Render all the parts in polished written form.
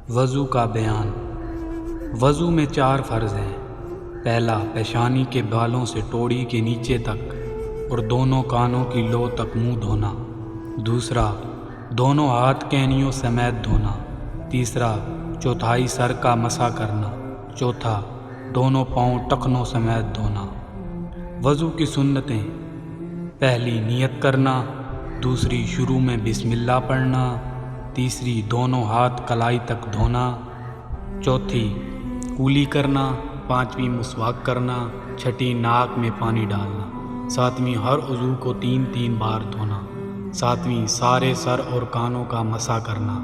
وضو کا بیان۔ وضو میں 4 فرض ہیں۔ پہلا، پیشانی کے بالوں سے ٹوڑی کے نیچے تک اور دونوں کانوں کی لو تک منہ دھونا۔ دوسرا، دونوں ہاتھ کینیوں سمیت دھونا۔ تیسرا، چوتھائی سر کا مسح کرنا۔ چوتھا، دونوں پاؤں ٹخنوں سمیت دھونا۔ وضو کی سنتیں: پہلی، نیت کرنا۔ دوسری، شروع میں بسم اللہ پڑھنا۔ تیسری، دونوں ہاتھ کلائی تک دھونا۔ چوتھی، کولی کرنا۔ پانچویں، مسواک کرنا۔ چھٹی، ناک میں پانی ڈالنا۔ ساتویں، ہر عضو کو 3 بار دھونا۔ ساتویں، سارے سر اور کانوں کا مسح کرنا۔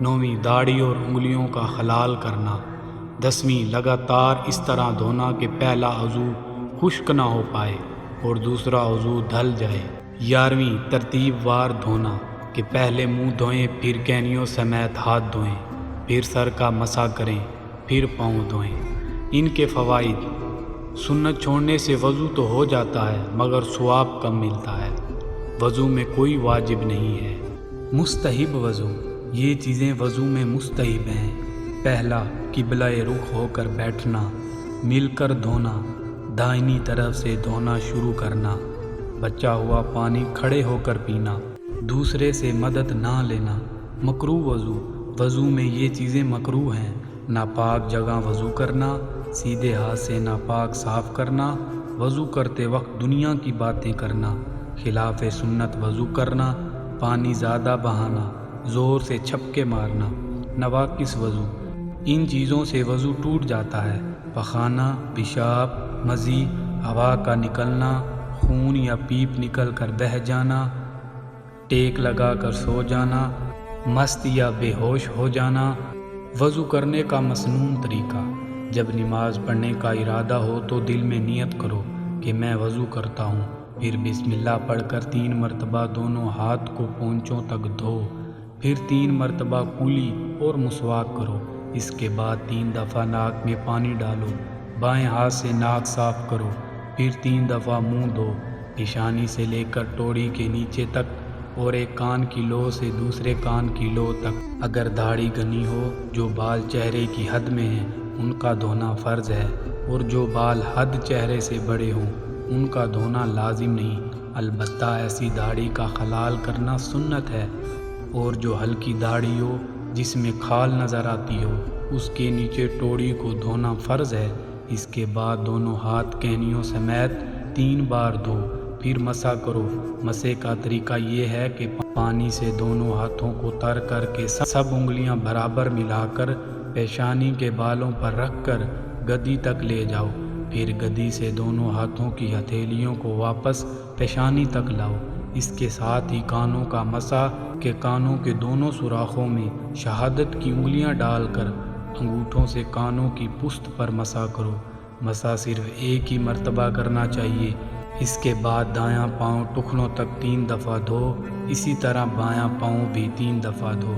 نویں، داڑھی اور انگلیوں کا خلال کرنا۔ 10ویں، لگاتار اس طرح دھونا کہ پہلا عضو خشک نہ ہو پائے اور دوسرا عضو دھل جائے۔ 11ویں، ترتیب وار دھونا کہ پہلے منہ دھوئیں، پھر کینیوں سمیت ہاتھ دھوئیں، پھر سر کا مسح کریں، پھر پاؤں دھوئیں۔ ان کے فوائد: سنت چھوڑنے سے وضو تو ہو جاتا ہے مگر ثواب کم ملتا ہے۔ وضو میں کوئی واجب نہیں ہے۔ مستحب وضو: یہ چیزیں وضو میں مستحب ہیں۔ پہلا، قبلہ رخ ہو کر بیٹھنا۔ مل کر دھونا۔ دائنی طرف سے دھونا شروع کرنا۔ بچا ہوا پانی کھڑے ہو کر پینا۔ دوسرے سے مدد نہ لینا۔ مکروہ وضو: وضو میں یہ چیزیں مکروہ ہیں: ناپاک جگہ وضو کرنا، سیدھے ہاتھ سے ناپاک صاف کرنا، وضو کرتے وقت دنیا کی باتیں کرنا، خلاف سنت وضو کرنا، پانی زیادہ بہانا، زور سے چھپکے مارنا۔ نواقص وضو: ان چیزوں سے وضو ٹوٹ جاتا ہے: پخانہ، پیشاب، مزی، ہوا کا نکلنا، خون یا پیپ نکل کر بہہ جانا، ٹیک لگا کر سو جانا، مست یا بے ہوش ہو جانا۔ وضو کرنے کا مسنون طریقہ: جب نماز پڑھنے کا ارادہ ہو تو دل میں نیت کرو کہ میں وضو کرتا ہوں، پھر بسم اللہ پڑھ کر 3 مرتبہ دونوں ہاتھ کو پونچھوں تک دھو، پھر 3 مرتبہ کولی اور مسواک کرو۔ اس کے بعد 3 دفعہ ناک میں پانی ڈالو، بائیں ہاتھ سے ناک صاف کرو، پھر 3 دفعہ منہ دھو، پیشانی سے لے کر ٹوڑی کے نیچے تک اور ایک کان کی لو سے دوسرے کان کی لو تک۔ اگر داڑھی گھنی ہو، جو بال چہرے کی حد میں ہیں، ان کا دھونا فرض ہے، اور جو بال حد چہرے سے بڑے ہوں ان کا دھونا لازم نہیں، البتہ ایسی داڑھی کا خلال کرنا سنت ہے، اور جو ہلکی داڑھی ہو جس میں کھال نظر آتی ہو اس کے نیچے ٹوڑی کو دھونا فرض ہے۔ اس کے بعد دونوں ہاتھ کینیوں سمیت 3 بار دھو، پھر مسح کرو۔ مسح کا طریقہ یہ ہے کہ پانی سے دونوں ہاتھوں کو تر کر کے سب انگلیاں برابر ملا کر پیشانی کے بالوں پر رکھ کر گدی تک لے جاؤ، پھر گدی سے دونوں ہاتھوں کی ہتھیلیوں کو واپس پیشانی تک لاؤ۔ اس کے ساتھ ہی کانوں کا مسح کہ کانوں کے دونوں سوراخوں میں شہادت کی انگلیاں ڈال کر انگوٹھوں سے کانوں کی پشت پر مسح کرو۔ مسح صرف ایک ہی مرتبہ کرنا چاہیے۔ اس کے بعد دایاں پاؤں ٹخنوں تک 3 دفعہ دھو، اسی طرح بایاں پاؤں بھی 3 دفعہ دھو۔